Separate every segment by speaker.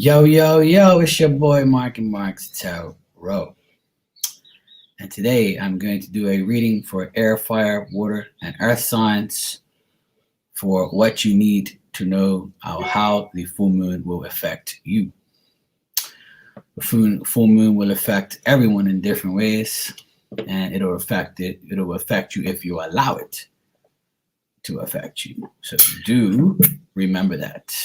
Speaker 1: Yo, yo, yo, it's your boy Mark and Mark's Tarot. And today I'm going to do a reading for air, fire, water, and earth signs for what you need to know how the full moon will affect you. The full moon will affect everyone in different ways, and it'll affect you if you allow it to affect you. So do remember that.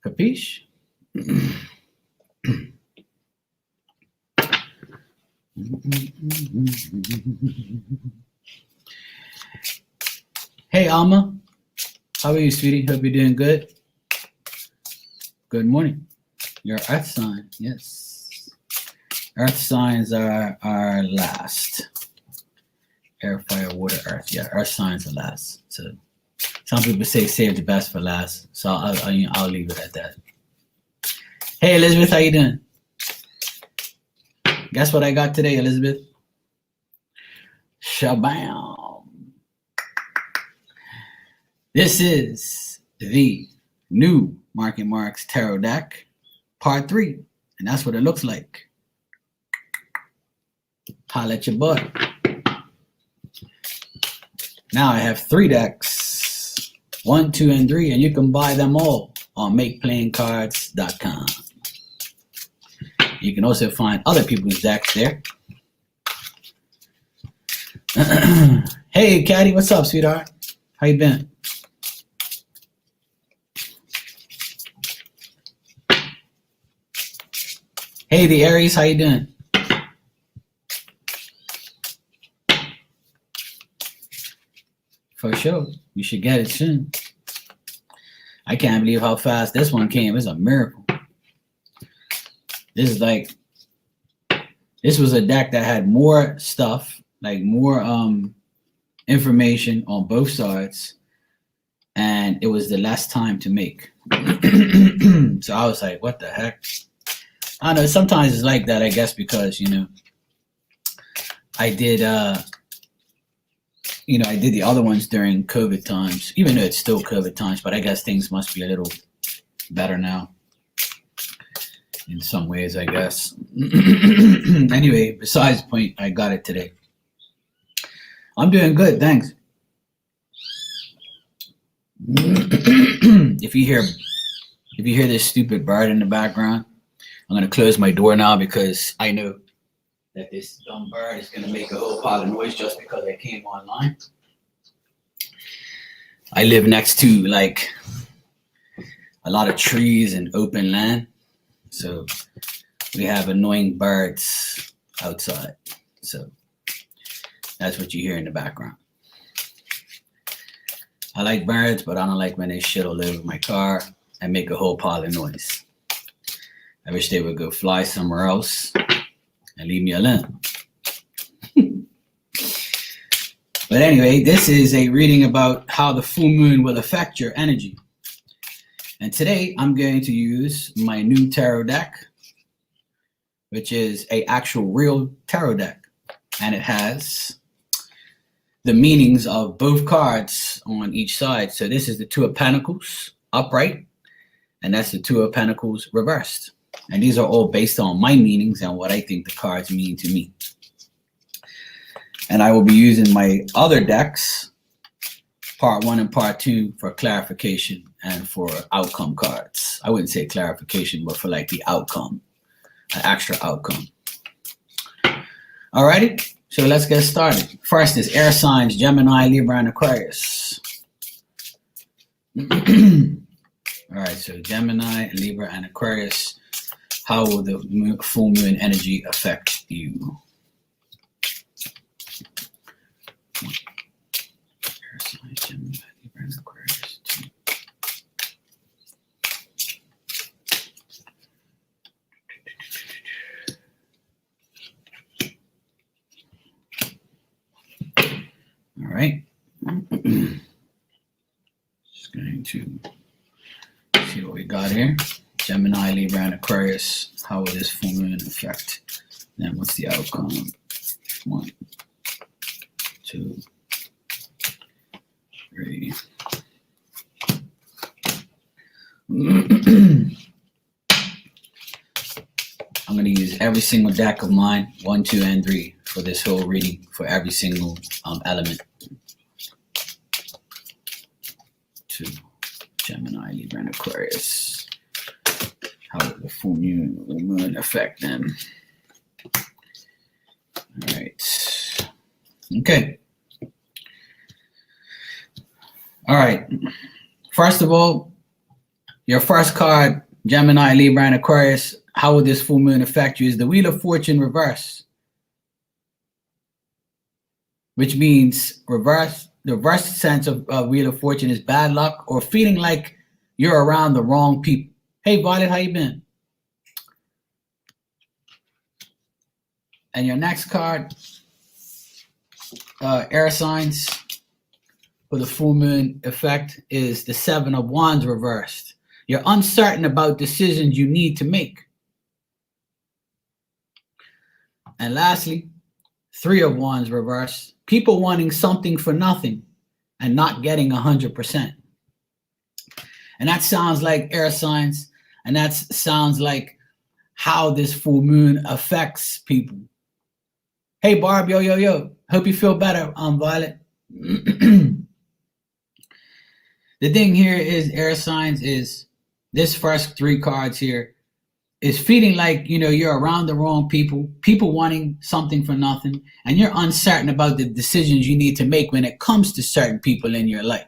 Speaker 1: Capiche? Hey, Alma. How are you, sweetie? Hope you're doing good. Good morning. Your earth sign, yes. Earth signs are last. Air, fire, water, earth. Yeah, earth signs are last. So some people say save the best for last. So I'll leave it at that. Hey, Elizabeth, how you doing? Guess what I got today, Elizabeth? Shabam. This is the new Mark and Mark's Tarot deck, part 3. And that's what it looks like. Holla at your boy. Now I have 3 decks, 1, 2, and 3, and you can buy them all on makeplayingcards.com. You can also find other people's decks there. Hey, Caddy, what's up, sweetheart? How you been? Hey, the Aries, how you doing? For sure. You should get it soon. I can't believe how fast this one came. It's a miracle. This was a deck that had more stuff, like more information on both sides, and it was the last time to make. So I was like, what the heck? I don't know, sometimes it's like that, I guess, because, I did the other ones during COVID times, even though it's still COVID times, but I guess things must be a little better now. In some ways, I guess. Anyway, besides the point, I got it today. I'm doing good, thanks. If you hear this stupid bird in the background, I'm gonna close my door now because I know that this dumb bird is gonna make a whole pile of noise just because I came online. I live next to like a lot of trees and open land. So we have annoying birds outside. So that's what you hear in the background. I like birds, but I don't like when they shit all over my car and make a whole pile of noise. I wish they would go fly somewhere else and leave me alone. But anyway, this is a reading about how the full moon will affect your energy. And today I'm going to use my new tarot deck, which is an actual real tarot deck. And it has the meanings of both cards on each side. So this is the Two of Pentacles upright, and that's the Two of Pentacles reversed. And these are all based on my meanings and what I think the cards mean to me. And I will be using my other decks, part 1 and part 2, for clarification and for outcome cards. I wouldn't say clarification, but for like the outcome, an extra outcome. Alrighty, so let's get started. First is air signs, Gemini, Libra, and Aquarius. Alright, so Gemini, Libra, and Aquarius. How will the full moon energy affect you? Air signs, Gemini, Libra, and Aquarius. All right. Just going to see what we got here. Gemini, Libra, and Aquarius. How will this full moon affect them? What's the outcome? 1, 2, 3, I'm going to use every single deck of mine, 1, 2, and 3, for this whole reading for every single element. 2, Gemini, Libra, and Aquarius. How will the full moon affect them? All right. Okay. All right. First of all, your first card, Gemini, Libra, and Aquarius, how will this full moon affect you, is the Wheel of Fortune reverse, which means reverse. The reverse sense of Wheel of Fortune is bad luck or feeling like you're around the wrong people. Hey, Violet, how you been? And your next card, air signs, for the full moon effect, is the 7 of Wands reversed. You're uncertain about decisions you need to make. And lastly, 3 of Wands reversed. People wanting something for nothing and not getting 100%. And that sounds like air signs, and that sounds like how this full moon affects people. Hey, Barb, yo. Hope you feel better, Violet. The thing here is air signs is this first 3 cards here is feeling like, you're around the wrong people, people wanting something for nothing, and you're uncertain about the decisions you need to make when it comes to certain people in your life.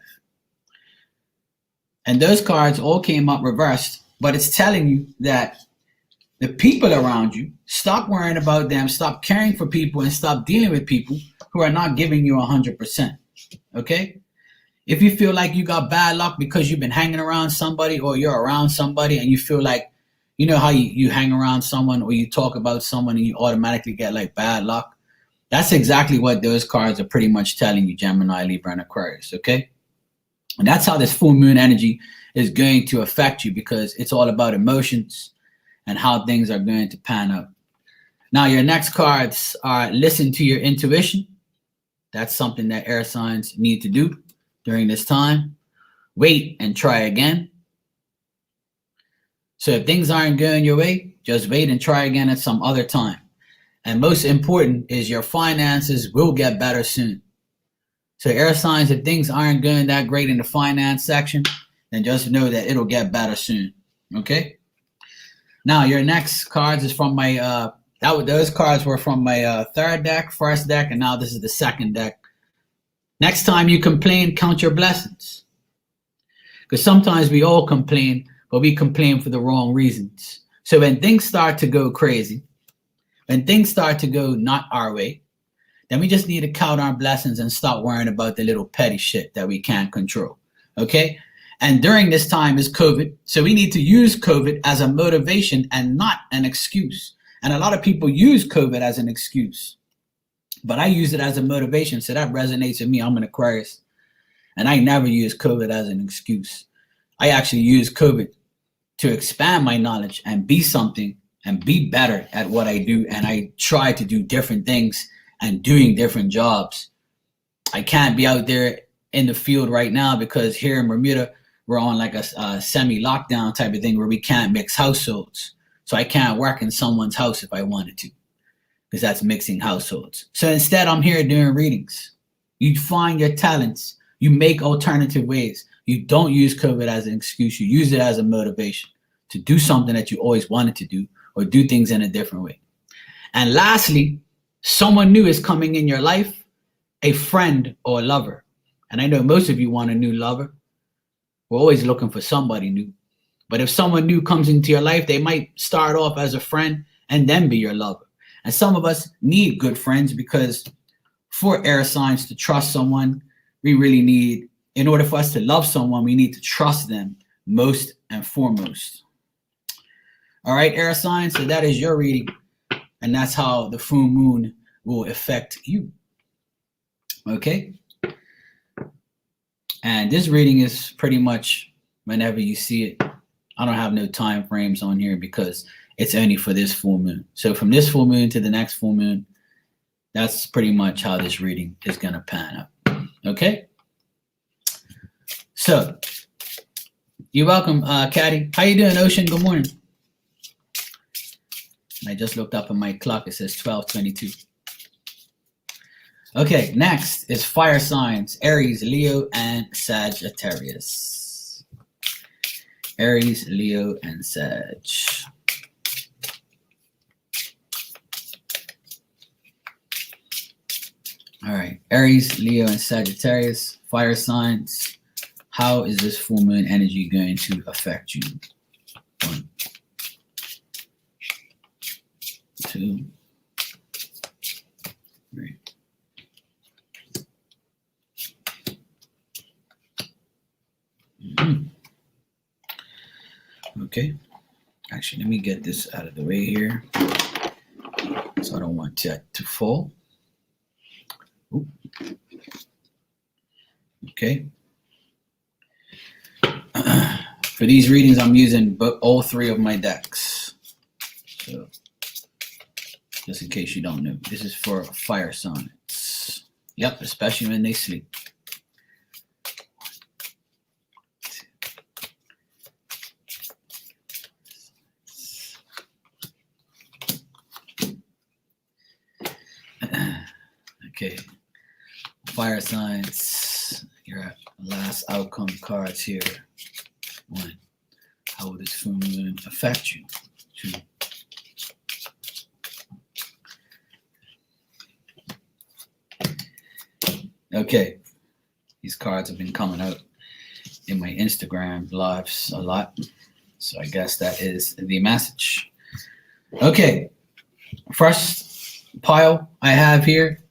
Speaker 1: And those cards all came up reversed, but it's telling you that the people around you, stop worrying about them, stop caring for people, and stop dealing with people who are not giving you 100%. Okay? If you feel like you got bad luck because you've been hanging around somebody, or you're around somebody and you feel like, how you hang around someone or you talk about someone and you automatically get like bad luck, that's exactly what those cards are pretty much telling you, Gemini, Libra, and Aquarius, okay? And that's how this full moon energy is going to affect you, because it's all about emotions and how things are going to pan out. Now, your next cards are listen to your intuition. That's something that air signs need to do during this time. Wait and try again. So if things aren't going your way, just wait and try again at some other time. And most important is your finances will get better soon. So air signs, if things aren't going that great in the finance section, then just know that it'll get better soon. Okay? Now, your next cards is from my, those cards were from my third deck, first deck, and now this is the second deck. Next time you complain, count your blessings. Because sometimes we all complain, but we complain for the wrong reasons. So when things start to go crazy, when things start to go not our way, then we just need to count our blessings and stop worrying about the little petty shit that we can't control. Okay? And during this time is COVID, so we need to use COVID as a motivation and not an excuse. And a lot of people use COVID as an excuse, but I use it as a motivation, so that resonates with me. I'm an Aquarius, and I never use COVID as an excuse. I actually use COVID to expand my knowledge and be something and be better at what I do, and I try to do different things and doing different jobs. I can't be out there in the field right now because here in Bermuda, we're on like a semi-lockdown type of thing where we can't mix households. So I can't work in someone's house if I wanted to, because that's mixing households. So instead, I'm here doing readings. You find your talents. You make alternative ways. You don't use COVID as an excuse. You use it as a motivation to do something that you always wanted to do, or do things in a different way. And lastly, someone new is coming in your life, a friend or a lover. And I know most of you want a new lover. We're always looking for somebody new. But if someone new comes into your life, they might start off as a friend and then be your lover. And some of us need good friends, because for air signs to trust someone, we really need, in order for us to love someone, we need to trust them most and foremost. All right, air signs, so that is your reading. And that's how the full moon will affect you. Okay? And this reading is pretty much whenever you see it. I don't have no time frames on here because it's only for this full moon. So from this full moon to the next full moon, that's pretty much how this reading is going to pan out. Okay? So You're welcome, Caddy. How you doing, Ocean? Good morning. I just looked up on my clock. It says 12:22. Okay, next is fire signs: Aries, Leo, and Sagittarius. Aries, Leo, and Sag. All right, Aries, Leo, and Sagittarius, fire signs. How is this full moon energy going to affect you? 1, 2, 3. Okay, actually, let me get this out of the way here, so I don't want that to fall. Ooh. Okay. For these readings, I'm using all 3 of my decks. So, just in case you don't know, this is for fire signs. Yep, especially when they sleep. Okay, fire signs, your last outcome cards here. 1, how will this full moon affect you? 2, okay, these cards have been coming out in my Instagram lives a lot, so I guess that is the message. Okay, first pile I have here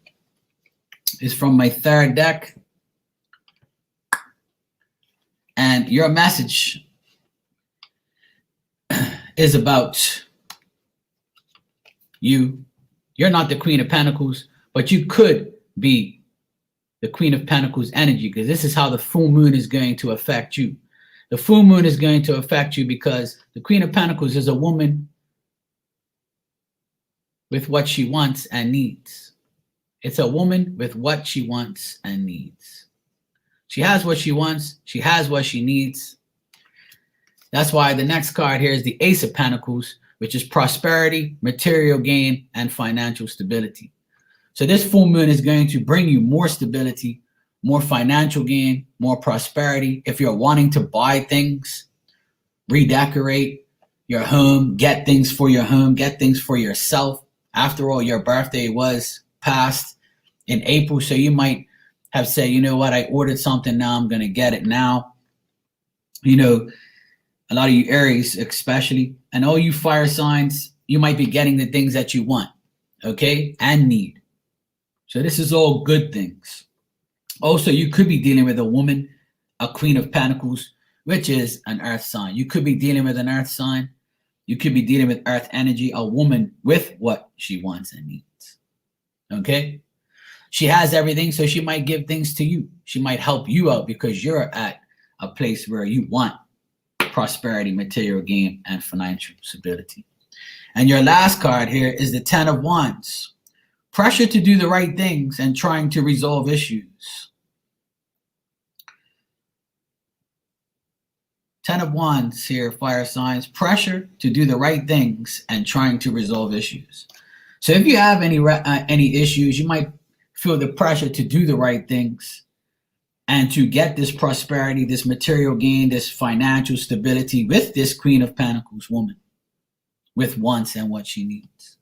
Speaker 1: is from my 3rd deck, and your message is about you. You're not the Queen of Pentacles, but you could be the Queen of Pentacles energy, because this is how the full moon is going to affect you. The full moon is going to affect you because the Queen of Pentacles is a woman with what she wants and needs. It's a woman with what she wants and needs. She has what she wants. She has what she needs. That's why the next card here is the Ace of Pentacles, which is prosperity, material gain, and financial stability. So this full moon is going to bring you more stability, more financial gain, more prosperity. If you're wanting to buy things, redecorate your home, get things for your home, get things for yourself. After all, your birthday was passed in April, so you might have said, you know what, I ordered something, now I'm going to get it now. You know, a lot of you Aries especially, and all you fire signs, you might be getting the things that you want, okay, and need. So this is all good things. Also, you could be dealing with a woman, a Queen of Pentacles, which is an earth sign. You could be dealing with an earth sign. You could be dealing with earth energy, a woman with what she wants and needs, okay? She has everything, so she might give things to you. She might help you out because you're at a place where you want prosperity, material gain, and financial stability. And your last card here is the 10 of Wands. Pressure to do the right things and trying to resolve issues. 10 of Wands here, fire signs. Pressure to do the right things and trying to resolve issues. So if you have any issues, you might feel the pressure to do the right things and to get this prosperity, this material gain, this financial stability with this Queen of Pentacles woman with wants and what she needs.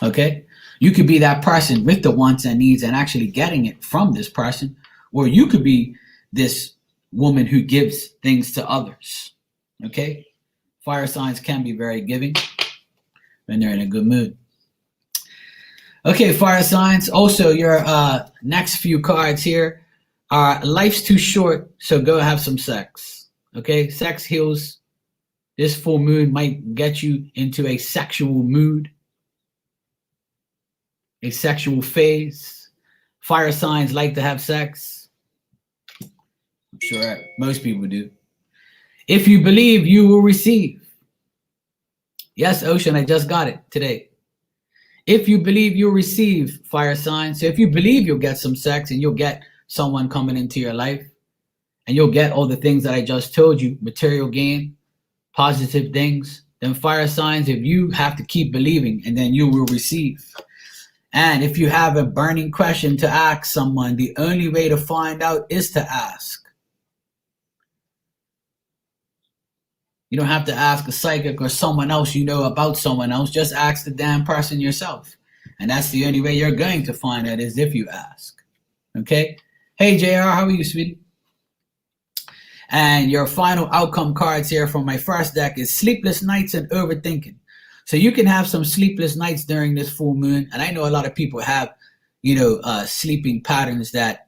Speaker 1: Okay? You could be that person with the wants and needs and actually getting it from this person, or you could be this woman who gives things to others. Okay? Fire signs can be very giving when they're in a good mood. Okay, fire signs. Also, your next few cards here are life's too short, so go have some sex. Okay, sex heals. This full moon might get you into a sexual mood, a sexual phase. Fire signs like to have sex. I'm sure most people do. If you believe, you will receive. Yes, Ocean, I just got it today. If you believe, you'll receive, fire signs. So if you believe you'll get some sex and you'll get someone coming into your life, and you'll get all the things that I just told you, material gain, positive things. Then fire signs, if you have to keep believing, and then you will receive. And if you have a burning question to ask someone, the only way to find out is to ask. You don't have to ask a psychic or someone else you know about someone else. Just ask the damn person yourself. And that's the only way you're going to find out is if you ask. Okay? Hey, JR, how are you, sweetie? And your final outcome cards here from my first deck is sleepless nights and overthinking. So you can have some sleepless nights during this full moon. And I know a lot of people have, sleeping patterns that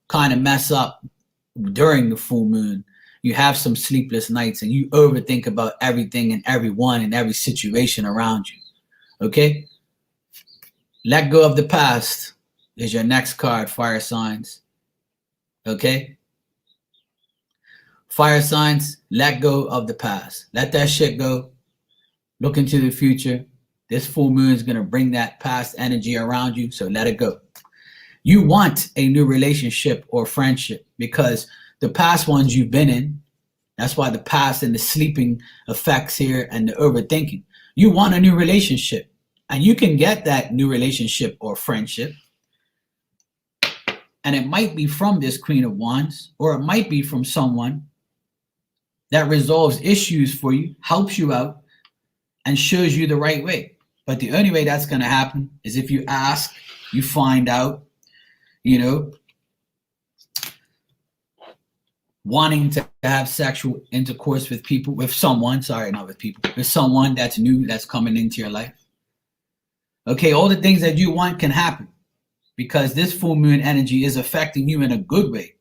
Speaker 1: kind of mess up during the full moon. You have some sleepless nights and you overthink about everything and everyone and every situation around you. Okay? Let go of the past is your next card, fire signs. Okay? Fire signs, let go of the past. Let that shit go. Look into the future. This full moon is going to bring that past energy around you, so let it go. You want a new relationship or friendship because the past ones you've been in, that's why the past and the sleeping effects here and the overthinking. You want a new relationship, and you can get that new relationship or friendship. And it might be from this Queen of Wands, or it might be from someone that resolves issues for you, helps you out, and shows you the right way. But the only way that's going to happen is if you ask, you find out, wanting to have sexual intercourse with people, with someone that's new, that's coming into your life. Okay, all the things that you want can happen because this full moon energy is affecting you in a good way.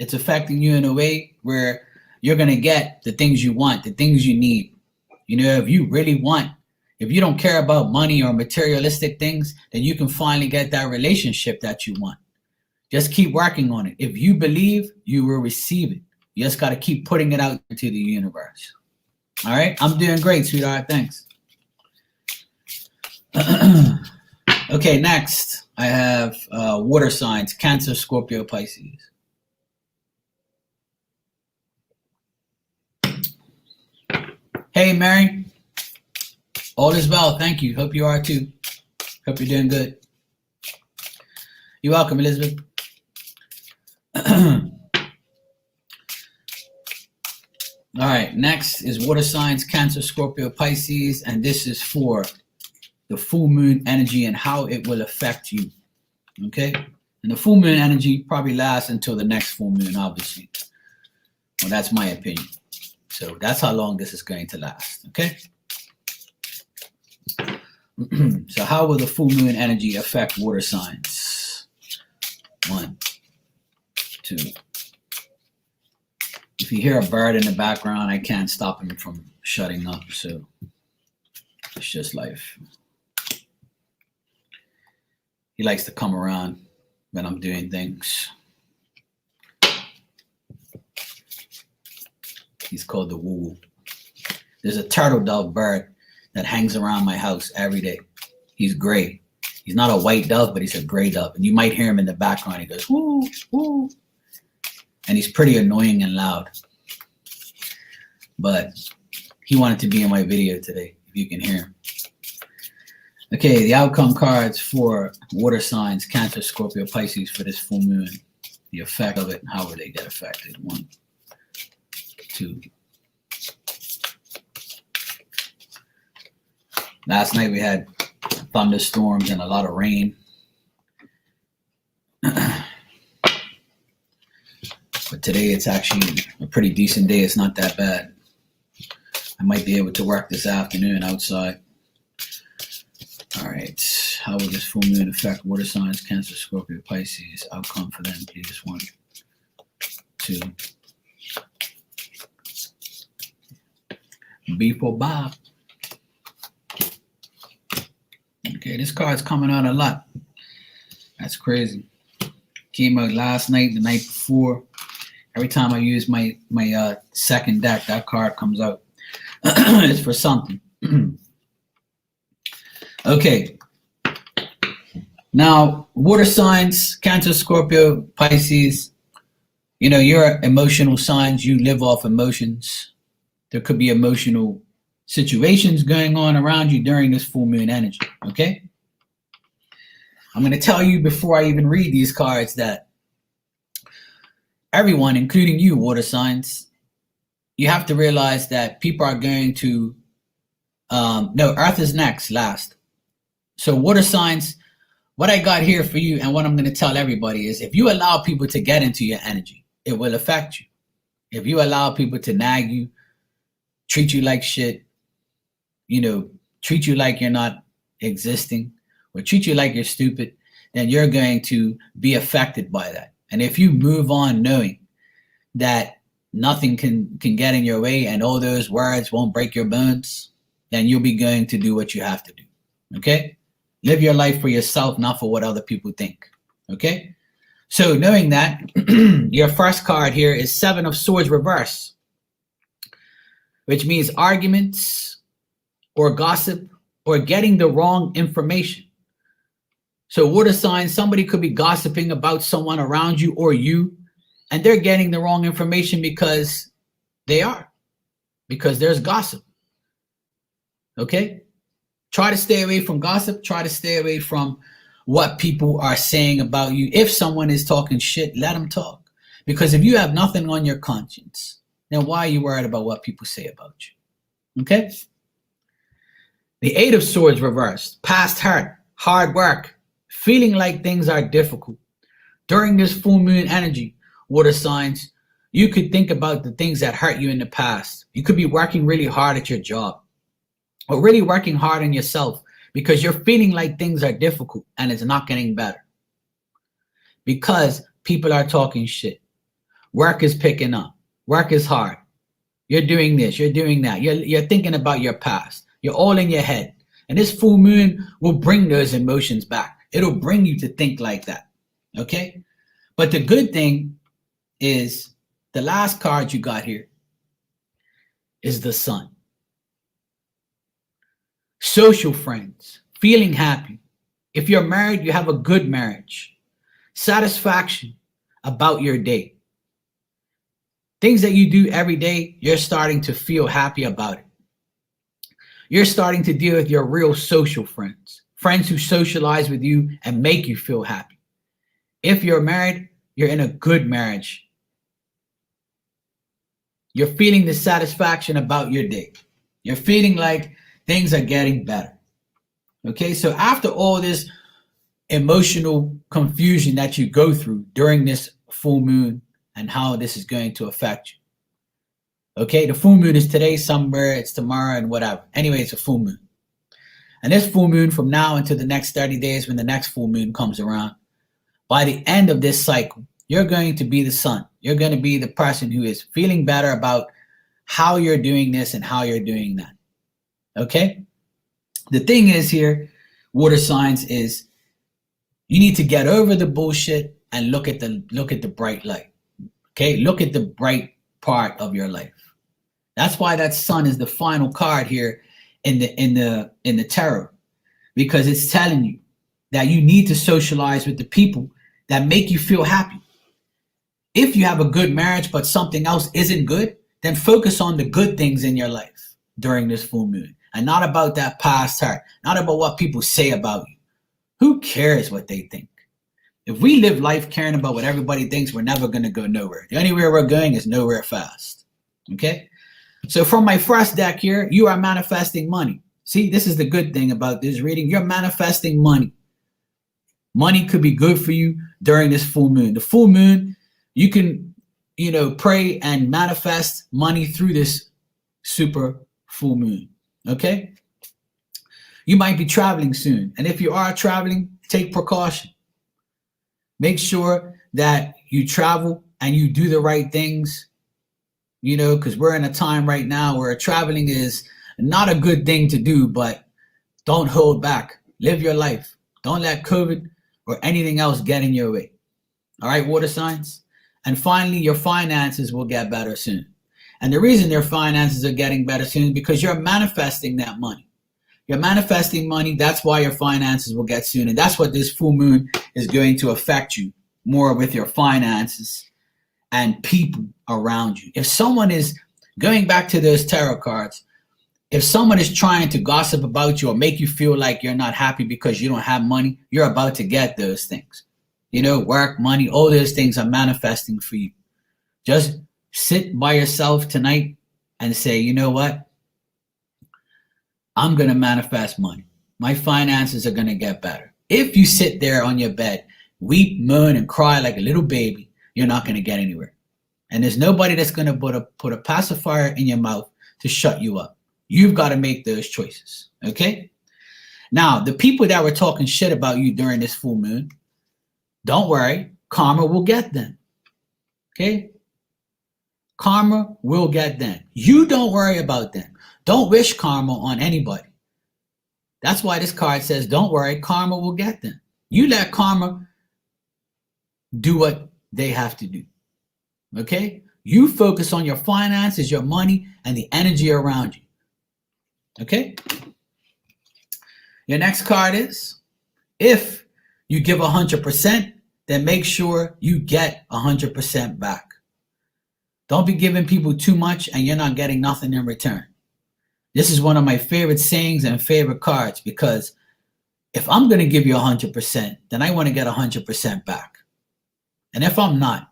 Speaker 1: It's affecting you in a way where you're going to get the things you want, the things you need. If you really want, if you don't care about money or materialistic things, then you can finally get that relationship that you want. Just keep working on it. If you believe, you will receive it. You just got to keep putting it out into the universe. All right? I'm doing great, sweetheart. Thanks. Okay, next I have water signs, Cancer, Scorpio, Pisces. Hey, Mary. All is well. Thank you. Hope you are too. Hope you're doing good. You're welcome, Elizabeth. All right, next is water signs, Cancer, Scorpio, Pisces, and this is for the full moon energy and how it will affect you. Okay? And the full moon energy probably lasts until the next full moon, obviously. Well, that's my opinion. So that's how long this is going to last. Okay? So how will the full moon energy affect water signs? 1, 2. If you hear a bird in the background, I can't stop him from shutting up. So it's just life. He likes to come around when I'm doing things. He's called the woo. There's a turtle dove bird that hangs around my house every day. He's gray. He's not a white dove, but he's a gray dove. And you might hear him in the background. He goes, woo, woo. And he's pretty annoying and loud. But he wanted to be in my video today, if you can hear him. Okay, the outcome cards for water signs, Cancer, Scorpio, Pisces for this full moon. The effect of it, how will they get affected? 1, 2. Last night we had thunderstorms and a lot of rain. But today it's actually a pretty decent day. It's not that bad. I might be able to work this afternoon outside. All right. How will this full moon affect water signs, Cancer, Scorpio, Pisces? Outcome for them, please. 1, 2. B for Bob. Okay, this card's coming out a lot. That's crazy. Came out last night, the night before. Every time I use my second deck, that card comes out. It's for something. Okay. Now, water signs, Cancer, Scorpio, Pisces. You know, your emotional signs, you live off emotions. There could be emotional situations going on around you during this full moon energy, okay? I'm going to tell you before I even read these cards that everyone, including you, water signs, you have to realize that people are going to, no, Earth is next, last. So water signs, what I got here for you and what I'm going to tell everybody is if you allow people to get into your energy, it will affect you. If you allow people to nag you, treat you like shit, you know, treat you like you're not existing, or treat you like you're stupid, then you're going to be affected by that. And if you move on knowing that nothing can get in your way and all those words won't break your bones, then you'll be going to do what you have to do. Okay? Live your life for yourself, not for what other people think. Okay? So knowing that, your first card here is Seven of Swords reverse, which means arguments or gossip or getting the wrong information. So water signs, somebody could be gossiping about someone around you or you, and they're getting the wrong information because there's gossip. Okay? Try to stay away from gossip. Try to stay away from what people are saying about you. If someone is talking shit, let them talk. Because if you have nothing on your conscience, then why are you worried about what people say about you? Okay? The Eight of Swords reversed. Past hurt, hard work, feeling like things are difficult. During this full moon energy, water signs, you could think about the things that hurt you in the past. You could be working really hard at your job or really working hard on yourself because you're feeling like things are difficult and it's not getting better. Because people are talking shit. Work is picking up. Work is hard. You're doing this, you're doing that. You're thinking about your past. You're all in your head. And this full moon will bring those emotions back. It'll bring you to think like that. Okay? But the good thing is the last card you got here is the Sun. Social friends, feeling happy. If you're married, you have a good marriage. Satisfaction about your day. Things that you do every day, you're starting to feel happy about it. You're starting to deal with your real social friends, friends who socialize with you and make you feel happy. If you're married, you're in a good marriage. You're feeling the satisfaction about your day. You're feeling like things are getting better. Okay, so after all this emotional confusion that you go through during this full moon and how this is going to affect you. Okay, the full moon is today, somewhere, it's tomorrow, and whatever. Anyway, it's a full moon. And this full moon from now until the next 30 days when the next full moon comes around, by the end of this cycle, you're going to be the Sun. You're going to be the person who is feeling better about how you're doing this and how you're doing that. Okay? The thing is here, water signs, is you need to get over the bullshit and look at the bright light. Okay? Look at the bright part of your life. That's why that Sun is the final card here in the tarot, because it's telling you that you need to socialize with the people that make you feel happy. If you have a good marriage but something else isn't good, then focus on the good things in your life during this full moon and not about that past hurt, not about what people say about you. Who cares what they think? If we live life caring about what everybody thinks, we're never going to go nowhere. The only way we're going is nowhere fast. Okay? So from my first deck here, you are manifesting money. See, this is the good thing about this reading. You're manifesting money. Money could be good for you during this full moon. The full moon, you can, pray and manifest money through this super full moon. Okay? You might be traveling soon. And if you are traveling, take precaution. Make sure that you travel and you do the right things, because we're in a time right now where traveling is not a good thing to do, but don't hold back. Live your life. Don't let COVID or anything else get in your way. All right, water signs? And finally, your finances will get better soon. And the reason your finances are getting better soon is because you're manifesting that money. You're manifesting money. That's why your finances will get soon. And that's what this full moon is going to affect you more with your finances and people around you. If someone is going back to those tarot cards, if someone is trying to gossip about you or make you feel like you're not happy because you don't have money, you're about to get those things. You know, work, money, all those things are manifesting for you. Just sit by yourself tonight and say, you know what? I'm going to manifest money. My finances are going to get better. If you sit there on your bed, weep, moan, and cry like a little baby, you're not going to get anywhere. And there's nobody that's going to put a pacifier in your mouth to shut you up. You've got to make those choices, okay? Now, the people that were talking shit about you during this full moon, don't worry, karma will get them, okay? Karma will get them. You don't worry about them. Don't wish karma on anybody. That's why this card says, don't worry, karma will get them. You let karma do what they have to do, okay? You focus on your finances, your money, and the energy around you, okay? Your next card is, if you give 100%, then make sure you get 100% back. Don't be giving people too much and you're not getting nothing in return. This is one of my favorite sayings and favorite cards, because if I'm going to give you 100%, then I want to get 100% back. And if I'm not,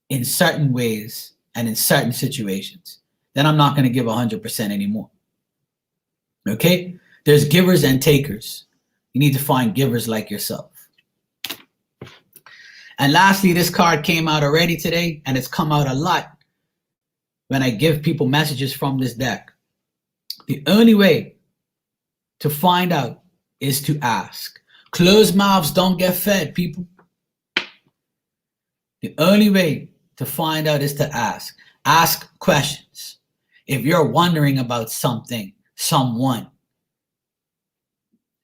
Speaker 1: in certain ways and in certain situations, then I'm not going to give 100% anymore. Okay? There's givers and takers. You need to find givers like yourself. And lastly, this card came out already today, and it's come out a lot when I give people messages from this deck. The only way to find out is to ask. Closed mouths don't get fed, people. The only way to find out is to ask. Ask questions. If you're wondering about something, someone,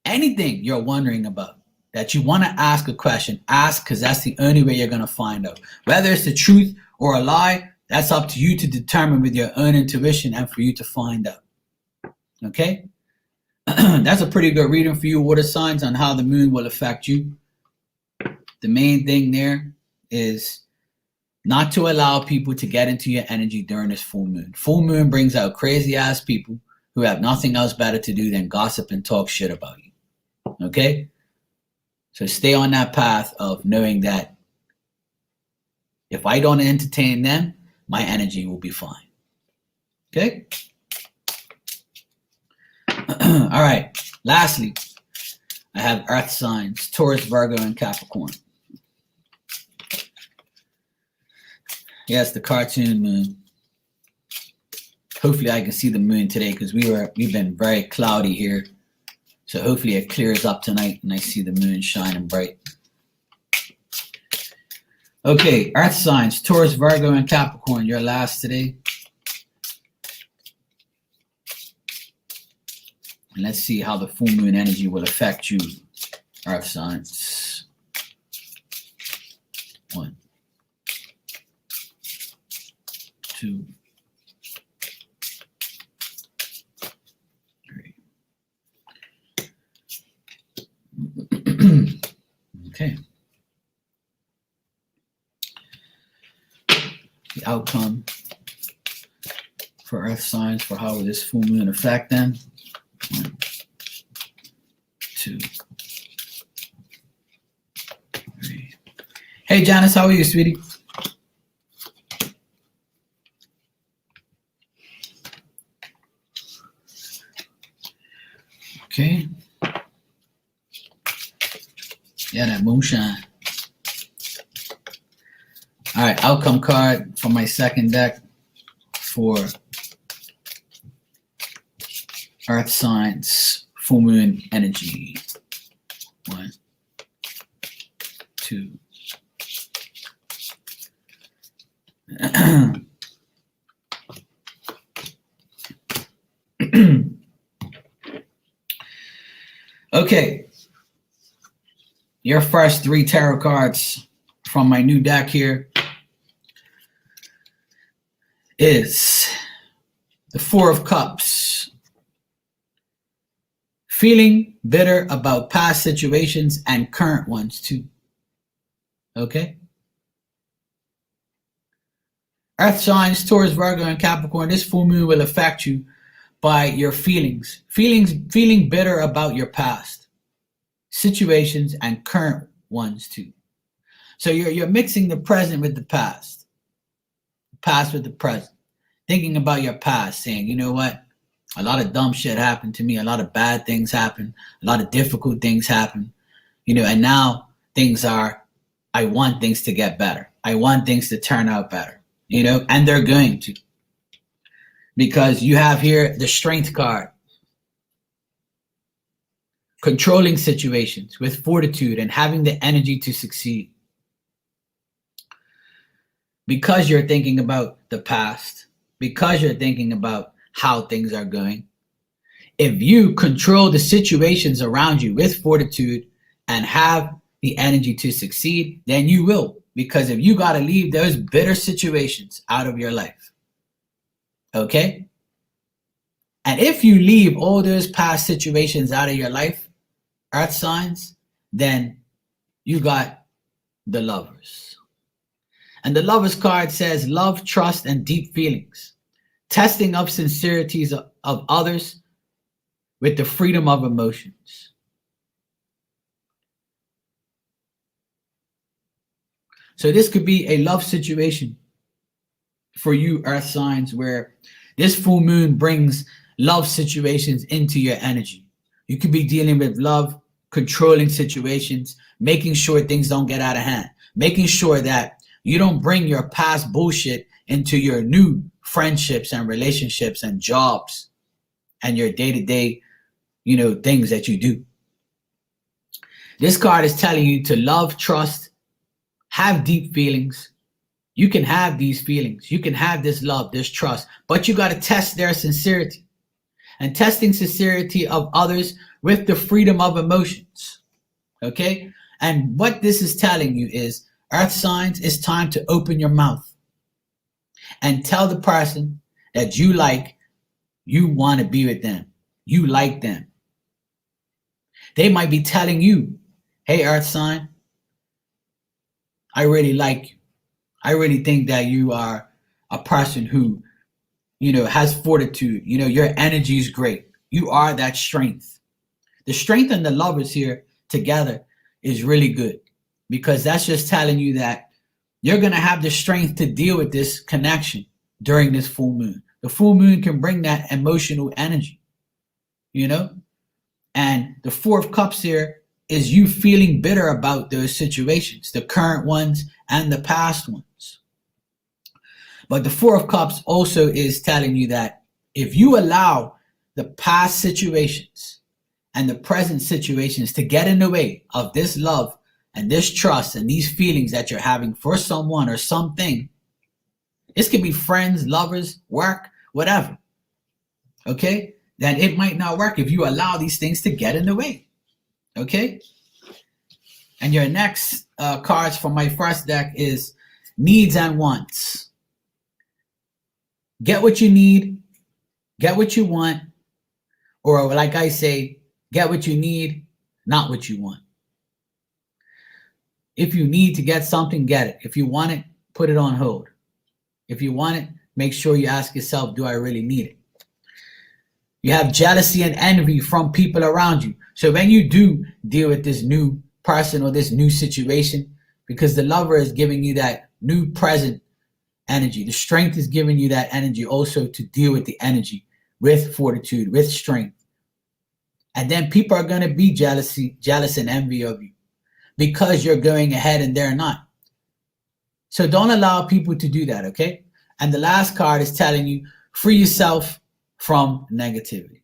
Speaker 1: anything you're wondering about that you want to ask a question, ask, because that's the only way you're going to find out. Whether it's the truth or a lie, that's up to you to determine with your own intuition and for you to find out. Okay? That's a pretty good reading for you, water signs, on how the moon will affect you. The main thing there is not to allow people to get into your energy during this full moon. Full moon brings out crazy ass people who have nothing else better to do than gossip and talk shit about you. Okay? So stay on that path of knowing that if I don't entertain them, my energy will be fine. Okay? All right. Lastly, I have earth signs, Taurus, Virgo, and Capricorn. Yes, the cartoon moon. Hopefully I can see the moon today, because we've been very cloudy here. So hopefully it clears up tonight and I see the moon shining bright. Okay, earth signs, Taurus, Virgo, and Capricorn, your last today. And let's see how the full moon energy will affect you, earth signs. 1, 2, 3. Okay. The outcome for earth signs, for how will this full moon affect them. 1, 2, 3. Hey Janice, how are you, sweetie? Okay. Yeah, that moonshine. All right, outcome card for my second deck for earth signs, full moon energy. 1, 2. Okay. Your first 3 tarot cards from my new deck here is the 4 of Cups. Feeling bitter about past situations and current ones too. Okay? Earth signs, Taurus, Virgo, and Capricorn, this full moon will affect you by your feeling bitter about your past situations and current ones too. So you're mixing the present with the past with the present, thinking about your past, saying, you know what, a lot of dumb shit happened to me, a lot of bad things happen, a lot of difficult things happen, and now I want things to get better. I want things to turn out better, and they're going to. Because you have here the Strength card. Controlling situations with fortitude and having the energy to succeed. Because you're thinking about the past, because you're thinking about how things are going, if you control the situations around you with fortitude and have the energy to succeed, then you will. Because if you got to leave those bitter situations out of your life, okay? And if you leave all those past situations out of your life, earth signs, then you got the Lovers. And the Lovers card says love, trust, and deep feelings. Testing of sincerities of others with the freedom of emotions. So this could be a love situation for you, earth signs, where this full moon brings love situations into your energy. You could be dealing with love, controlling situations, making sure things don't get out of hand, making sure that you don't bring your past bullshit into your new friendships and relationships and jobs and your day-to-day, things that you do. This card is telling you to love, trust, have deep feelings. You can have these feelings. You can have this love, this trust, but you got to test their sincerity. And testing sincerity of others with the freedom of emotions. Okay? And what this is telling you is, earth signs, it's time to open your mouth and tell the person that you want to be with them. You like them. They might be telling you, hey, earth sign, I really like you. I really think that you are a person who, has fortitude. Your energy is great. You are that strength. The strength and the Lovers here together is really good, because that's just telling you that you're going to have the strength to deal with this connection during this full moon. The full moon can bring that emotional energy, and the Four of Cups here is you feeling bitter about those situations, the current ones and the past ones. But the Four of Cups also is telling you that if you allow the past situations and the present situations to get in the way of this love and this trust and these feelings that you're having for someone or something, this could be friends, lovers, work, whatever, okay, then it might not work if you allow these things to get in the way, okay? And your next cards from my first deck is needs and wants. Get what you need, get what you want, or like I say, get what you need, not what you want. If you need to get something, get it. If you want it, put it on hold. If you want it, make sure you ask yourself, do I really need it? You have jealousy and envy from people around you. So when you do deal with this new person or this new situation, because the Lover is giving you that new present energy, the Strength is giving you that energy also to deal with the energy with fortitude, with strength. And then people are going to be jealous and envy of you because you're going ahead and they're not. So don't allow people to do that, okay? And the last card is telling you, free yourself from negativity.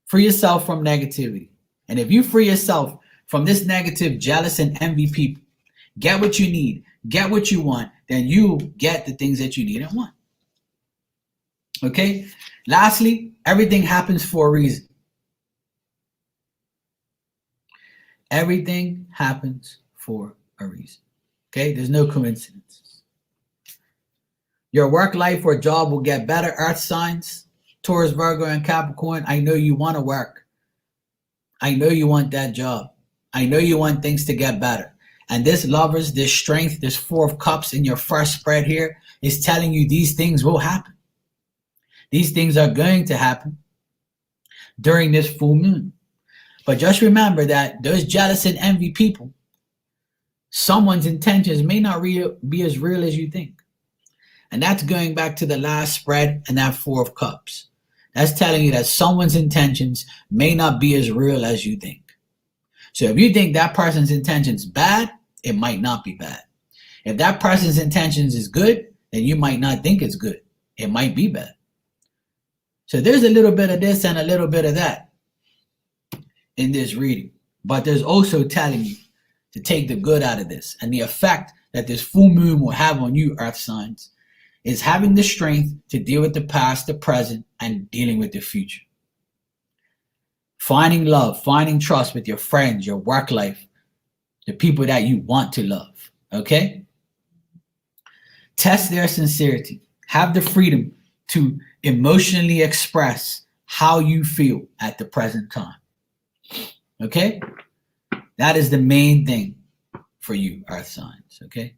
Speaker 1: Free yourself from negativity. And if you free yourself from this negative, jealous, and envy people, get what you need, get what you want, then you get the things that you need and want. Okay? Lastly, everything happens for a reason. Everything happens for a reason. Okay? There's no coincidences. Your work life or job will get better, earth signs, Taurus, Virgo, and Capricorn. I know you want to work. I know you want that job. I know you want things to get better. And this Lovers, this Strength, this Four of Cups in your first spread here is telling you these things will happen. These things are going to happen during this full moon. But just remember that those jealous and envy people, someone's intentions may not be as real as you think. And that's going back to the last spread and that Four of Cups. That's telling you that someone's intentions may not be as real as you think. So if you think that person's intentions bad, it might not be bad. If that person's intentions is good, then you might not think it's good. It might be bad. So there's a little bit of this and a little bit of that in this reading. But there's also telling you to take the good out of this. And the effect that this full moon will have on you, earth signs, is having the strength to deal with the past, the present, and dealing with the future. Finding love, finding trust with your friends, your work life, the people that you want to love, okay? Test their sincerity. Have the freedom to emotionally express how you feel at the present time, okay? That is the main thing for you, earth signs, okay?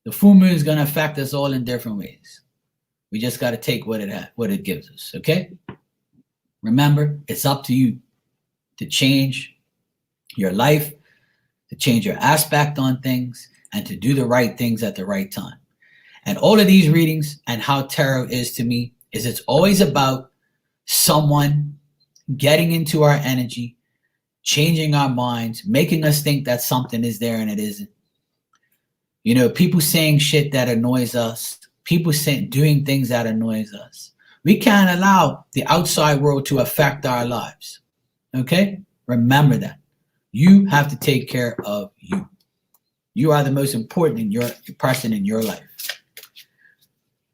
Speaker 1: The full moon is going to affect us all in different ways. We just got to take what it gives us, okay? Remember, it's up to you to change your life, to change your aspect on things, and to do the right things at the right time. And all of these readings and how tarot is to me is it's always about someone getting into our energy, changing our minds, making us think that something is there and it isn't. You know, people saying shit that annoys us, people doing things that annoys us. We can't allow the outside world to affect our lives. Okay? Remember that. You have to take care of you. You are the most important person in your life.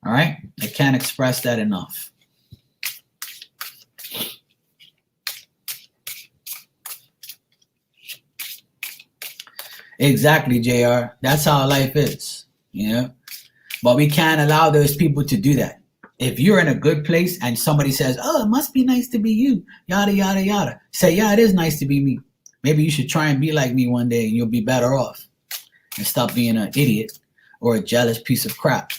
Speaker 1: All right? I can't express that enough. Exactly, JR. That's how life is, you know? But we can't allow those people to do that. If you're in a good place and somebody says, oh, it must be nice to be you, yada, yada, yada. Say, yeah, it is nice to be me. Maybe you should try and be like me one day and you'll be better off. And stop being an idiot or a jealous piece of crap.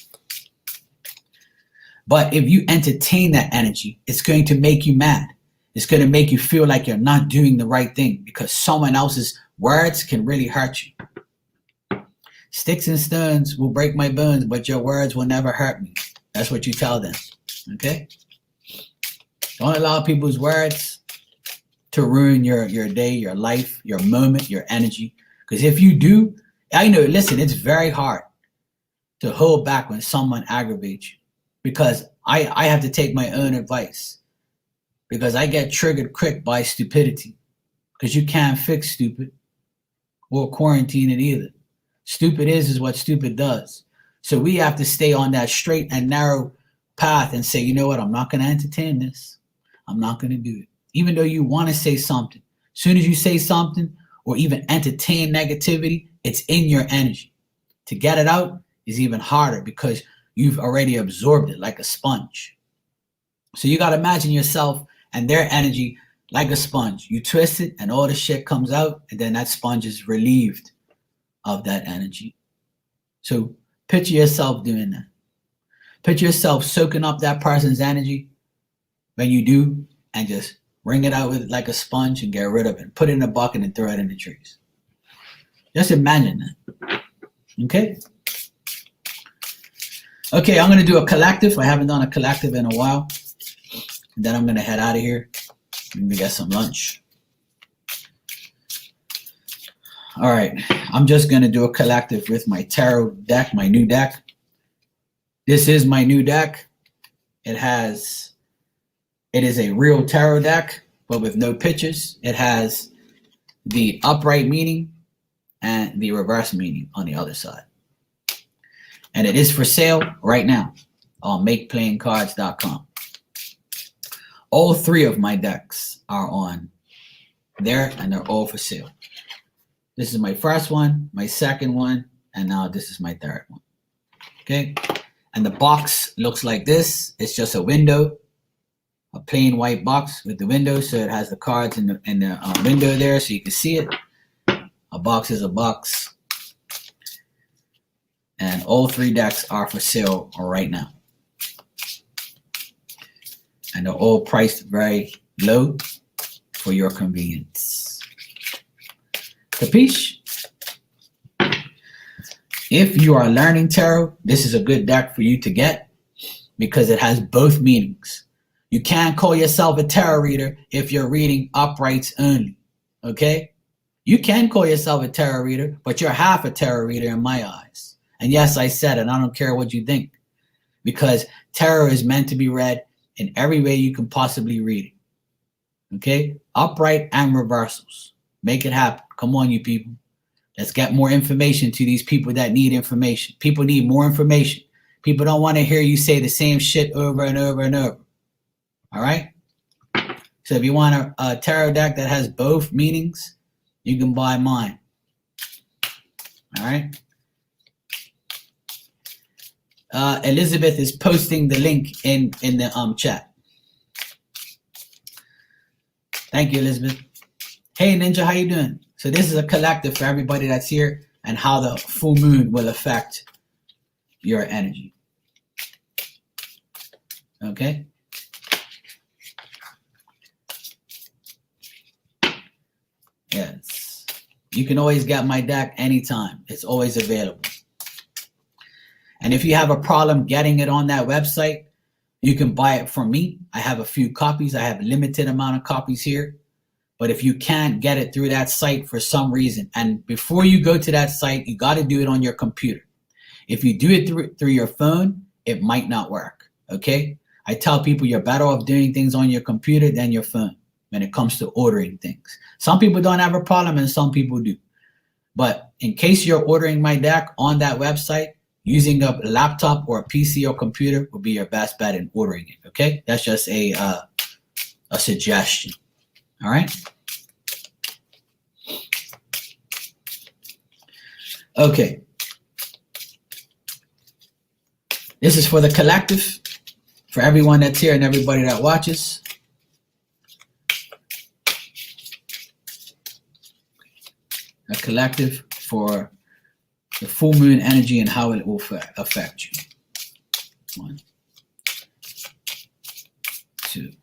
Speaker 1: But if you entertain that energy, it's going to make you mad. It's going to make you feel like you're not doing the right thing because someone else's words can really hurt you. Sticks and stones will break my bones, but your words will never hurt me. That's what you tell them, okay? Don't allow people's words to ruin your day, your life, your moment, your energy. Because if you do, I know, listen, it's very hard to hold back when someone aggravates you. Because I have to take my own advice. Because I get triggered quick by stupidity. Because you can't fix stupid or quarantine it either. Stupid is what stupid does. So we have to stay on that straight and narrow path and say, you know what, I'm not going to entertain this. I'm not going to do it. Even though you want to say something. As soon as you say something or even entertain negativity, it's in your energy. To get it out is even harder because you've already absorbed it like a sponge. So you got to imagine yourself and their energy like a sponge. You twist it and all the shit comes out and then that sponge is relieved of that energy. So picture yourself doing that. Picture yourself soaking up that person's energy when you do and just wring it out with it like a sponge and get rid of it. Put it in a bucket and throw it in the trees. Just imagine that. Okay? Okay, I'm going to do a collective. I haven't done a collective in a while. And then I'm going to head out of here. Maybe get some lunch. All right, I'm just going to do a collective with my tarot deck, my new deck. This is my new deck. It is a real tarot deck, but with no pictures. It has the upright meaning and the reverse meaning on the other side. And it is for sale right now on makeplayingcards.com. All three of my decks are on there and they're all for sale. This is my first one, my second one, and now this is my third one. Okay? And the box looks like this. It's just a window, a plain white box with the window. So it has the cards in the window there so you can see it. A box is a box. And all 3 decks are for sale right now. And they're all priced very low for your convenience. Capiche? If you are learning tarot, this is a good deck for you to get because it has both meanings. You can't call yourself a tarot reader if you're reading uprights only, okay? You can call yourself a tarot reader, but you're half a tarot reader in my eyes. And yes, I said it. I don't care what you think because tarot is meant to be read in every way you can possibly read it, okay? Upright and reversals. Make it happen. Come on, you people. Let's get more information to these people that need information. People need more information. People don't want to hear you say the same shit over and over and over. All right? So if you want a tarot deck that has both meanings, you can buy mine. All right? Elizabeth is posting the link in the chat. Thank you, Elizabeth. Hey, Ninja, how you doing? So this is a collective for everybody that's here and how the full moon will affect your energy. Okay? Yes. You can always get my deck anytime. It's always available. And if you have a problem getting it on that website, you can buy it from me. I have a few copies. I have a limited amount of copies here. But if you can't get it through that site for some reason, and before you go to that site, you got to do it on your computer. If you do it through your phone, it might not work, okay? I tell people you're better off doing things on your computer than your phone when it comes to ordering things. Some people don't have a problem and some people do. But in case you're ordering my deck on that website, using a laptop or a PC or computer would be your best bet in ordering it, okay? That's just a suggestion. All right. Okay. This is for the collective, for everyone that's here and everybody that watches. A collective for the full moon energy and how it will affect you. 1, 2.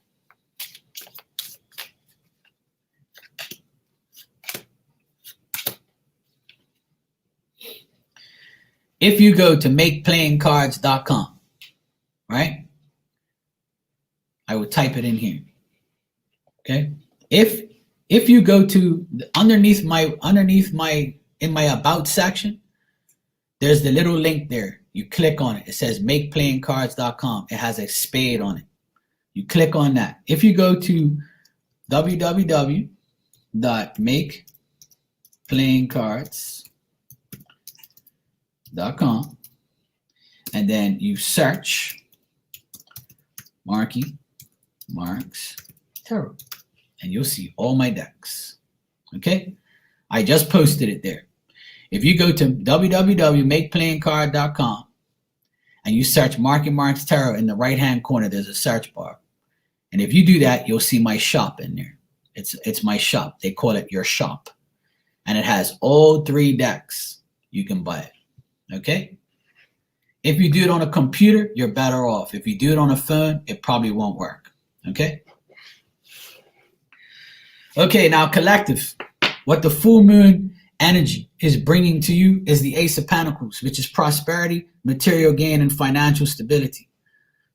Speaker 1: If you go to makeplayingcards.com, right? I will type it in here. Okay? If you go to underneath my in my about section, there's the little link there. You click on it. It says makeplayingcards.com. It has a spade on it. You click on that. If you go to www.makeplayingcards.com and then you search Marky Marks Tarot and you'll see all my decks. Okay? I just posted it there. If you go to www.makeplayingcard.com and you search Marky Marks Tarot, in the right-hand corner, there's a search bar. And if you do that, you'll see my shop in there. It's my shop. They call it your shop. And it has all 3 decks. You can buy it. Okay? If you do it on a computer, you're better off. If you do it on a phone, it probably won't work. Okay? Okay, now collective. What the full moon energy is bringing to you is the Ace of Pentacles, which is prosperity, material gain, and financial stability.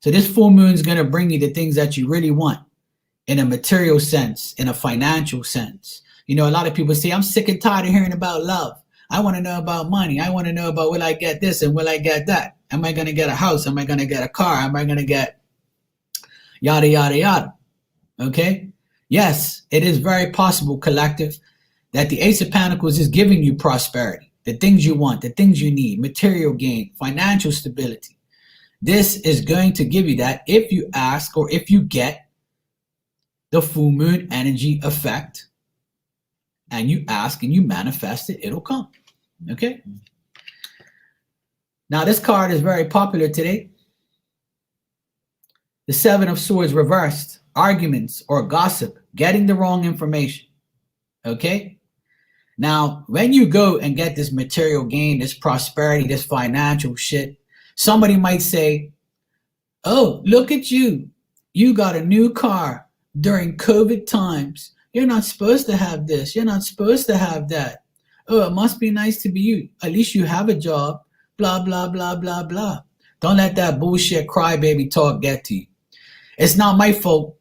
Speaker 1: So this full moon is going to bring you the things that you really want in a material sense, in a financial sense. You know, a lot of people say, I'm sick and tired of hearing about love. I want to know about money. I want to know about will I get this and will I get that? Am I going to get a house? Am I going to get a car? Am I going to get yada, yada, yada? Okay? Yes, it is very possible, collective, that the Ace of Pentacles is giving you prosperity, the things you want, the things you need, material gain, financial stability. This is going to give you that if you ask or if you get the full moon energy effect and you ask and you manifest it, it'll come. Okay? Now, this card is very popular today. The 7 of Swords reversed, arguments or gossip, getting the wrong information. Okay? Now, when you go and get this material gain, this prosperity, this financial shit, somebody might say, oh, look at you. You got a new car during COVID times. You're not supposed to have this. You're not supposed to have that. Oh, it must be nice to be you. At least you have a job. Blah, blah, blah, blah, blah. Don't let that bullshit crybaby talk get to you. It's not my fault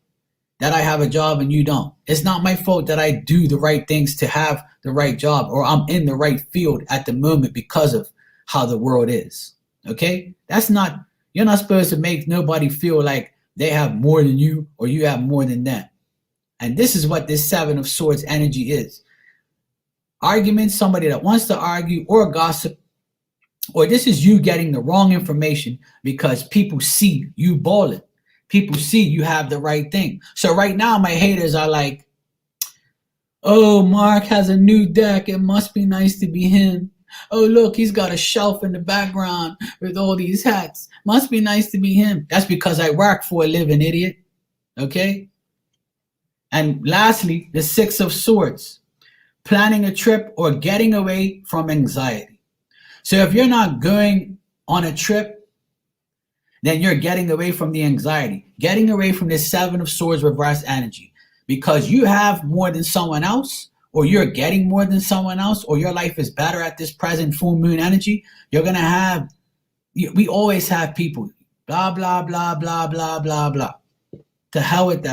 Speaker 1: that I have a job and you don't. It's not my fault that I do the right things to have the right job or I'm in the right field at the moment because of how the world is. Okay? You're not supposed to make nobody feel like they have more than you or you have more than them. And this is what this Seven of Swords energy is. Arguments, somebody that wants to argue or gossip, or this is you getting the wrong information because people see you balling. People see you have the right thing. So right now my haters are like, oh, Mark has a new deck. It must be nice to be him. Oh, look, he's got a shelf in the background with all these hats. Must be nice to be him. That's because I work for a living, idiot. Okay? And lastly, the Six of Swords. Planning a trip or getting away from anxiety. So if you're not going on a trip, then you're getting away from the anxiety. Getting away from this Seven of Swords reverse energy. Because you have more than someone else, or you're getting more than someone else, or your life is better at this present full moon energy, you're going to have, we always have people, blah, blah, blah, blah, blah, blah, blah. To hell with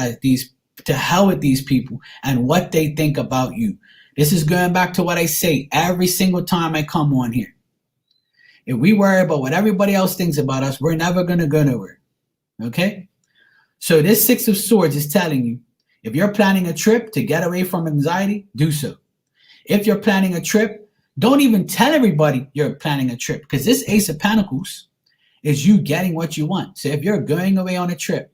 Speaker 1: these people and what they think about you. This is going back to what I say every single time I come on here. If we worry about what everybody else thinks about us, we're never going to go nowhere. Okay? So this Six of Swords is telling you, if you're planning a trip to get away from anxiety, do so. If you're planning a trip, don't even tell everybody you're planning a trip, because this Ace of Pentacles is you getting what you want. So if you're going away on a trip,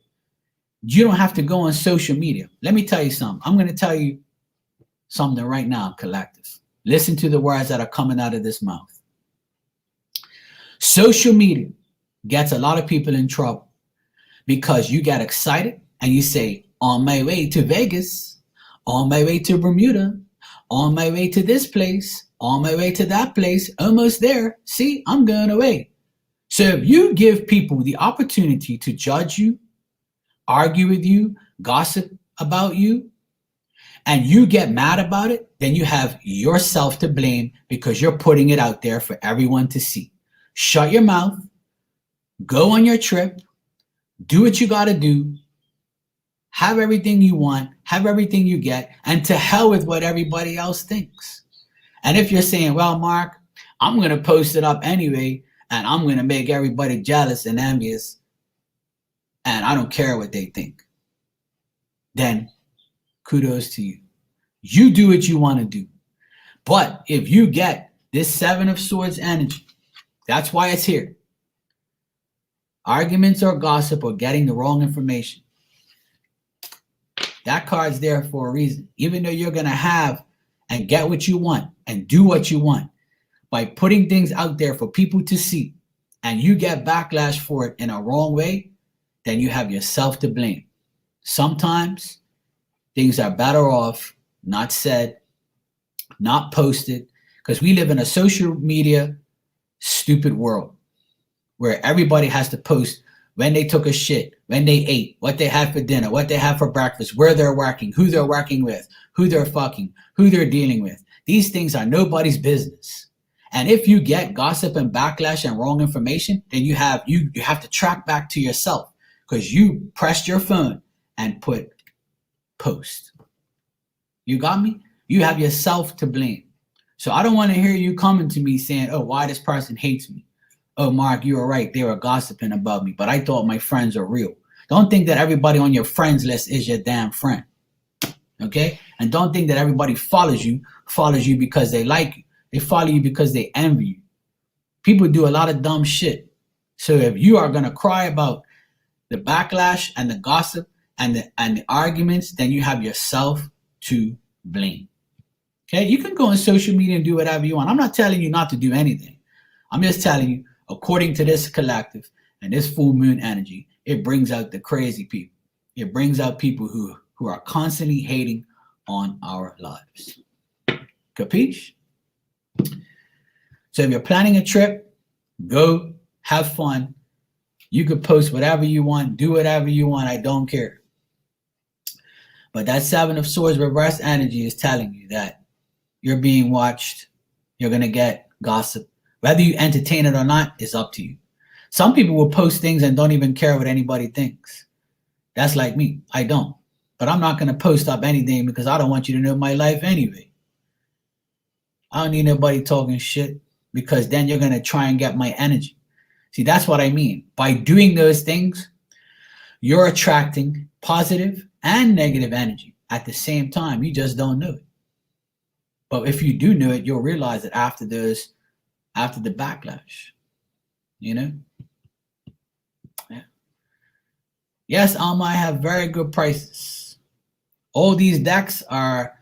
Speaker 1: you don't have to go on social media. Let me tell you something. I'm going to tell you something right now, collective. Listen to the words that are coming out of this mouth. Social media gets a lot of people in trouble because you get excited and you say, on my way to Vegas, on my way to Bermuda, on my way to this place, on my way to that place, almost there. See, I'm going away. So if you give people the opportunity to judge you, argue with you, gossip about you, and you get mad about it, then you have yourself to blame because you're putting it out there for everyone to see. Shut your mouth, go on your trip, do what you got to do, have everything you want, have everything you get, and to hell with what everybody else thinks. And if you're saying, well, Mark, I'm going to post it up anyway, and I'm going to make everybody jealous and envious, and I don't care what they think, then kudos to you. You do what you want to do. But if you get this Seven of Swords energy, that's why it's here. Arguments or gossip or getting the wrong information. That card's there for a reason. Even though you're going to have and get what you want and do what you want, by putting things out there for people to see and you get backlash for it in a wrong way, then you have yourself to blame. Sometimes things are better off not said, not posted, because we live in a social media stupid world where everybody has to post when they took a shit, when they ate, what they had for dinner, what they had for breakfast, where they're working, who they're working with, who they're fucking, who they're dealing with. These things are nobody's business. And if you get gossip and backlash and wrong information, then you have to track back to yourself because you pressed your phone and put post. You got me? You have yourself to blame. So I don't want to hear you coming to me saying, oh, why this person hates me. Oh, Mark, you were right. They were gossiping about me, but I thought my friends are real. Don't think that everybody on your friends list is your damn friend. Okay? And don't think that everybody follows you because they like you. They follow you because they envy you. People do a lot of dumb shit. So if you are going to cry about the backlash and the gossip and the arguments, then you have yourself to blame. Okay? You can go on social media and do whatever you want. I'm not telling you not to do anything. I'm just telling you, according to this collective and this full moon energy, it brings out the crazy people. It brings out people who are constantly hating on our lives. Capiche? So if you're planning a trip, go, have fun. You could post whatever you want, do whatever you want. I don't care. But that Seven of Swords reverse energy is telling you that you're being watched. You're going to get gossip. Whether you entertain it or not is up to you. Some people will post things and don't even care what anybody thinks. That's like me. I don't. But I'm not going to post up anything because I don't want you to know my life anyway. I don't need nobody talking shit because then you're going to try and get my energy. See, that's what I mean. By doing those things, you're attracting positive and negative energy at the same time. You just don't know it. But if you do know it, you'll realize it after the backlash. You know? Yeah. Yes, Alma, I have very good prices. All these decks are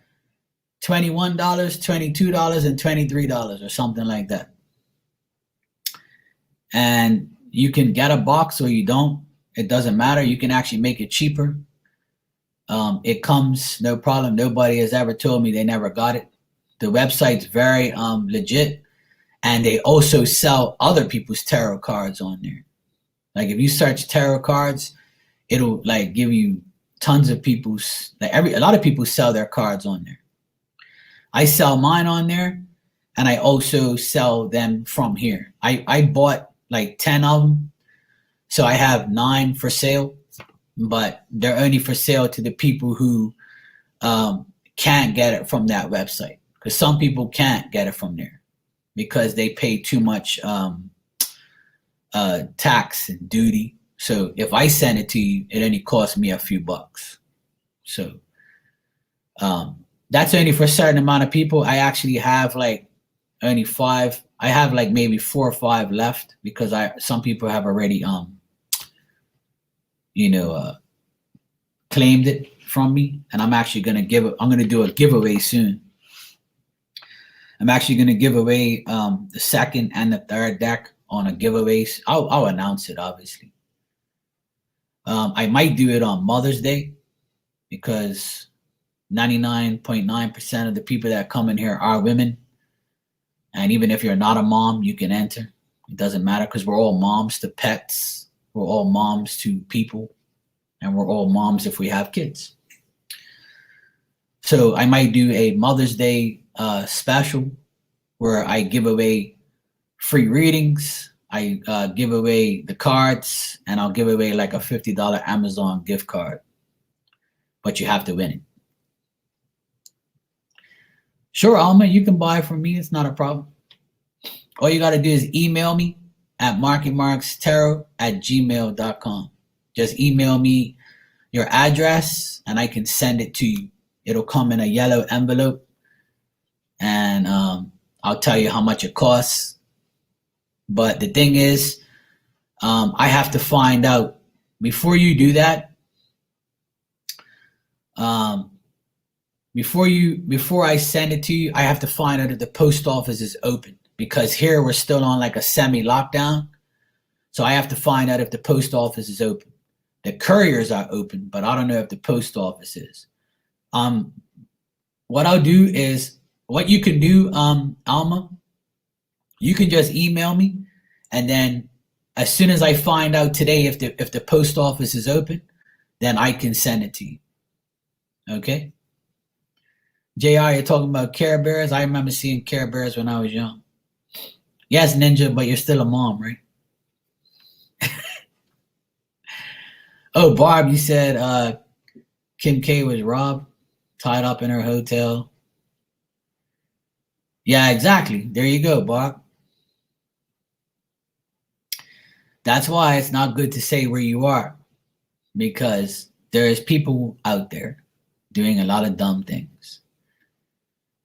Speaker 1: $21, $22, and $23 or something like that. And you can get a box or you don't. It doesn't matter. You can actually make it cheaper. It comes, no problem. Nobody has ever told me they never got it. The website's very legit. And they also sell other people's tarot cards on there. Like if you search tarot cards, it'll like give you tons of people's, like a lot of people sell their cards on there. I sell mine on there, and I also sell them from here. I bought like 10 of them, so I have 9 for sale, but they're only for sale to the people who can't get it from that website, because some people can't get it from there because they pay too much tax and duty. So if I send it to you, it only costs me a few bucks. So that's only for a certain amount of people. I actually have like only 5. I have like maybe 4 or 5 left because some people have already claimed it from me, and I'm actually gonna I'm gonna do a giveaway soon. I'm actually gonna give away the second and the third deck on a giveaway. I'll announce it obviously. I might do it on Mother's Day because 99.9% of the people that come in here are women. And even if you're not a mom, you can enter. It doesn't matter because we're all moms to pets. We're all moms to people. And we're all moms if we have kids. So I might do a Mother's Day special where I give away free readings. I give away the cards, and I'll give away like a $50 Amazon gift card. But you have to win it. Sure, Alma, you can buy from me. It's not a problem. All you got to do is email me at markymarkstarot@gmail.com. Just email me your address, and I can send it to you. It'll come in a yellow envelope, and I'll tell you how much it costs. But the thing is, I have to find out before you do that. Before I send it to you, I have to find out if the post office is open, because here we're still on like a semi-lockdown. So I have to find out if the post office is open. The couriers are open, but I don't know if the post office is. What I'll do is, what you can do, Alma, you can just email me, and then as soon as I find out today if the post office is open, then I can send it to you. Okay? JR, you're talking about Care Bears? I remember seeing Care Bears when I was young. Yes, Ninja, but you're still a mom, right? Oh, Barb, you said Kim K was robbed, tied up in her hotel. Yeah, exactly. There you go, Barb. That's why it's not good to say where you are, because there's people out there doing a lot of dumb things.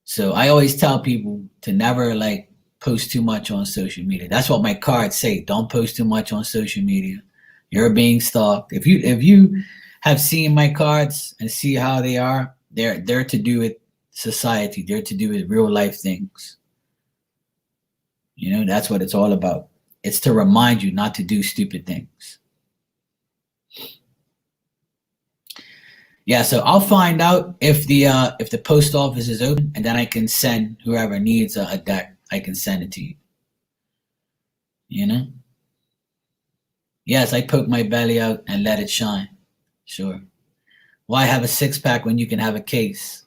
Speaker 1: So I always tell people to never like post too much on social media. That's what my cards say. Don't post too much on social media. You're being stalked. If you have seen my cards and see how they are, they're to do with society. They're to do with real life things. You know, that's what it's all about. It's to remind you not to do stupid things. Yeah, so I'll find out if the post office is open, and then I can send whoever needs a deck. I can send it to you. You know? Yes, I poke my belly out and let it shine. Sure. Why have a six pack when you can have a case?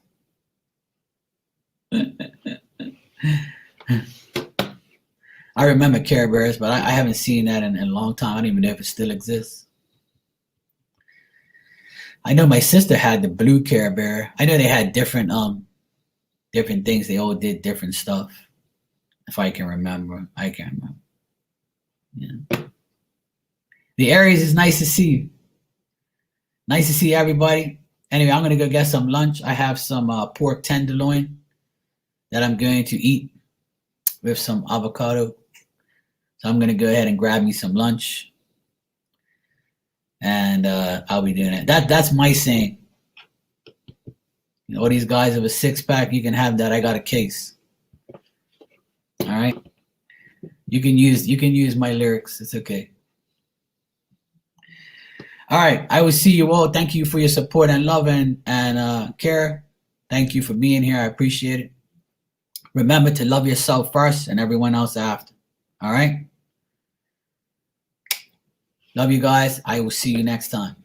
Speaker 1: I remember Care Bears, but I haven't seen that in a long time. I don't even know if it still exists. I know my sister had the blue Care Bear. I know they had different things. They all did different stuff. If I can remember, I can't remember. Yeah. The Aries is nice to see you. Nice to see everybody. Anyway, I'm gonna go get some lunch. I have some pork tenderloin that I'm going to eat with some avocado. So I'm gonna go ahead and grab me some lunch, and I'll be doing it. That's my saying. You know, all these guys have a six pack. You can have that. I got a case. All right. You can use my lyrics. It's okay. All right. I will see you all. Thank you for your support and love and care. Thank you for being here. I appreciate it. Remember to love yourself first and everyone else after. All right. Love you guys. I will see you next time.